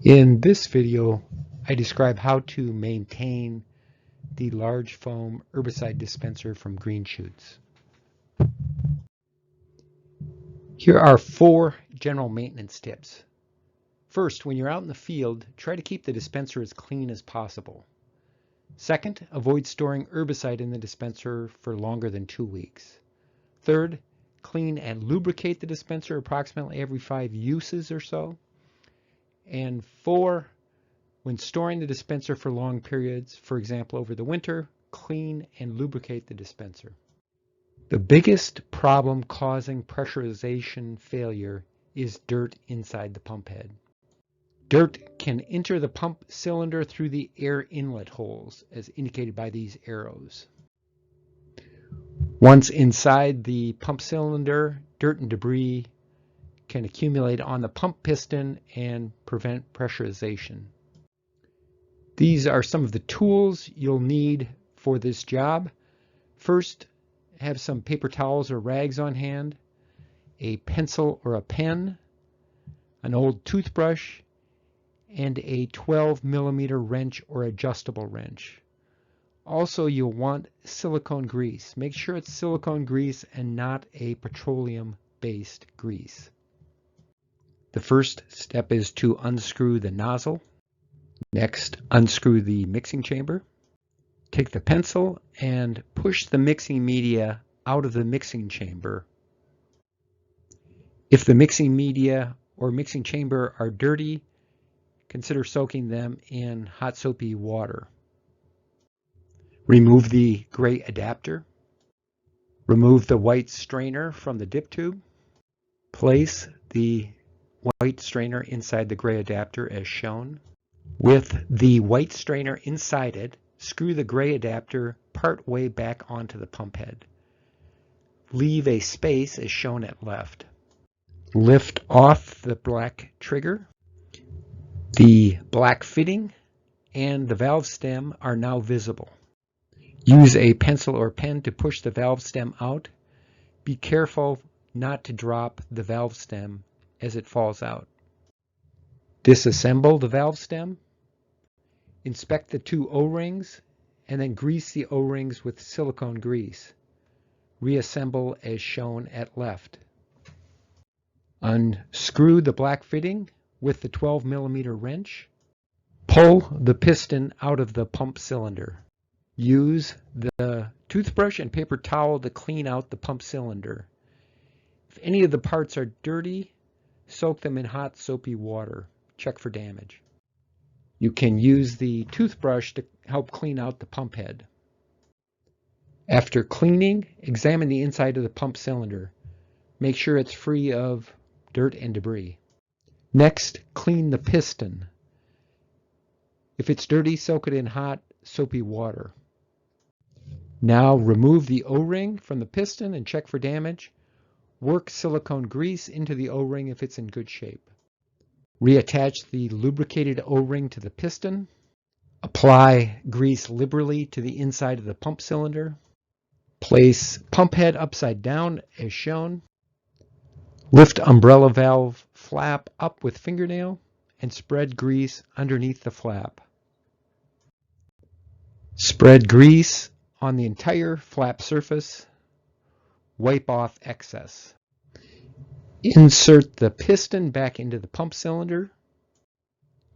In this video, I describe how to maintain the large foam herbicide dispenser from green shoots. Here are 4 general maintenance tips. First, when you're out in the field, try to keep the dispenser as clean as possible. Second, avoid storing herbicide in the dispenser for longer than 2 weeks. Third, clean and lubricate the dispenser approximately every 5 uses or so. And 4, when storing the dispenser for long periods, for example over the winter, clean and lubricate the dispenser. The biggest problem causing pressurization failure is dirt inside the pump head. Dirt can enter the pump cylinder through the air inlet holes, as indicated by these arrows. Once inside the pump cylinder, dirt and debris can accumulate on the pump piston and prevent pressurization. These are some of the tools you'll need for this job. First, have some paper towels or rags on hand, a pencil or a pen, an old toothbrush, and a 12mm wrench or adjustable wrench. Also, you'll want silicone grease. Make sure it's silicone grease and not a petroleum-based grease. The first step is to unscrew the nozzle. Next, unscrew the mixing chamber. Take the pencil and push the mixing media out of the mixing chamber. If the mixing media or mixing chamber are dirty, consider soaking them in hot soapy water. Remove the gray adapter. Remove the white strainer from the dip tube. Place the white strainer inside the gray adapter as shown. With the white strainer inside it, screw the gray adapter part way back onto the pump head. Leave a space as shown at left. Lift off the black trigger. The black fitting and the valve stem are now visible. Use a pencil or pen to push the valve stem out. Be careful not to drop the valve stem as it falls out. Disassemble the valve stem. Inspect the 2 O-rings and then grease the O-rings with silicone grease. Reassemble as shown at left. Unscrew the black fitting with the 12mm wrench. Pull the piston out of the pump cylinder. Use the toothbrush and paper towel to clean out the pump cylinder. If any of the parts are dirty, soak them in hot soapy water. Check for damage. You can use the toothbrush to help clean out the pump head. After cleaning, examine the inside of the pump cylinder. Make sure it's free of dirt and debris. Next, clean the piston. If it's dirty, soak it in hot soapy water. Now remove the O-ring from the piston and check for damage. Work silicone grease into the O-ring if it's in good shape. Reattach the lubricated O-ring to the piston. Apply grease liberally to the inside of the pump cylinder. Place pump head upside down as shown. Lift umbrella valve flap up with fingernail and spread grease underneath the flap. Spread grease on the entire flap surface. Wipe off excess. Insert the piston back into the pump cylinder.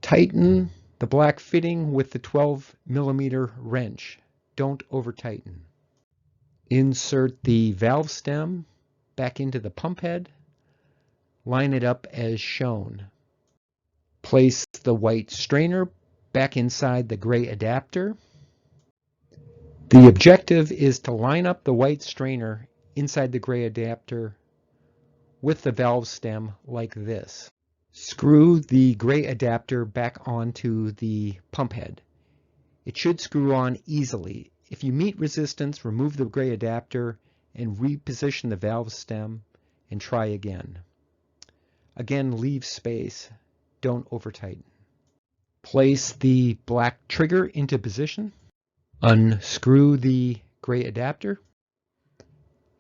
Tighten the black fitting with the 12mm wrench. Don't over tighten. Insert the valve stem back into the pump head. Line it up as shown. Place the white strainer back inside the gray adapter. The objective is to line up the white strainer inside the gray adapter with the valve stem like this. Screw the gray adapter back onto the pump head. It should screw on easily. If you meet resistance, remove the gray adapter and reposition the valve stem and try again. Again, leave space. Don't over tighten. Place the black trigger into position. Unscrew the gray adapter.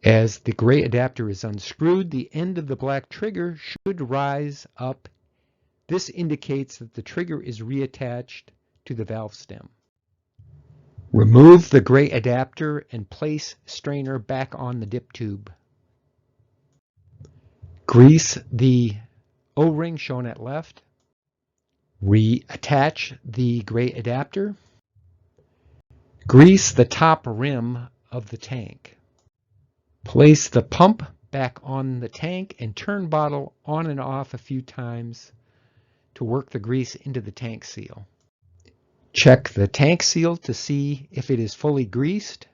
As the gray adapter is unscrewed, the end of the black trigger should rise up This indicates that the trigger is reattached to the valve stem. Remove the gray adapter and place strainer back on the dip tube. Grease the O-ring shown at left. Reattach the gray adapter. Grease the top rim of the tank. Place the pump back on the tank and turn bottle on and off a few times to work the grease into the tank seal. Check the tank seal to see if it is fully greased.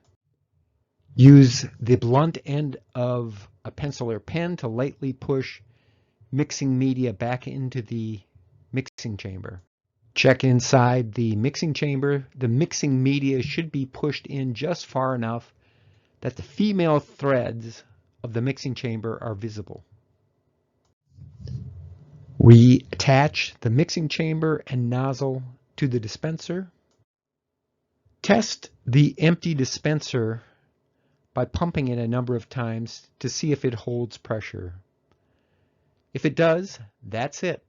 Use the blunt end of a pencil or pen to lightly push mixing media back into the mixing chamber. Check inside the mixing chamber. The mixing media should be pushed in just far enough that the female threads of the mixing chamber are visible. Reattach the mixing chamber and nozzle to the dispenser. Test the empty dispenser by pumping it a number of times to see if it holds pressure. If it does, that's it.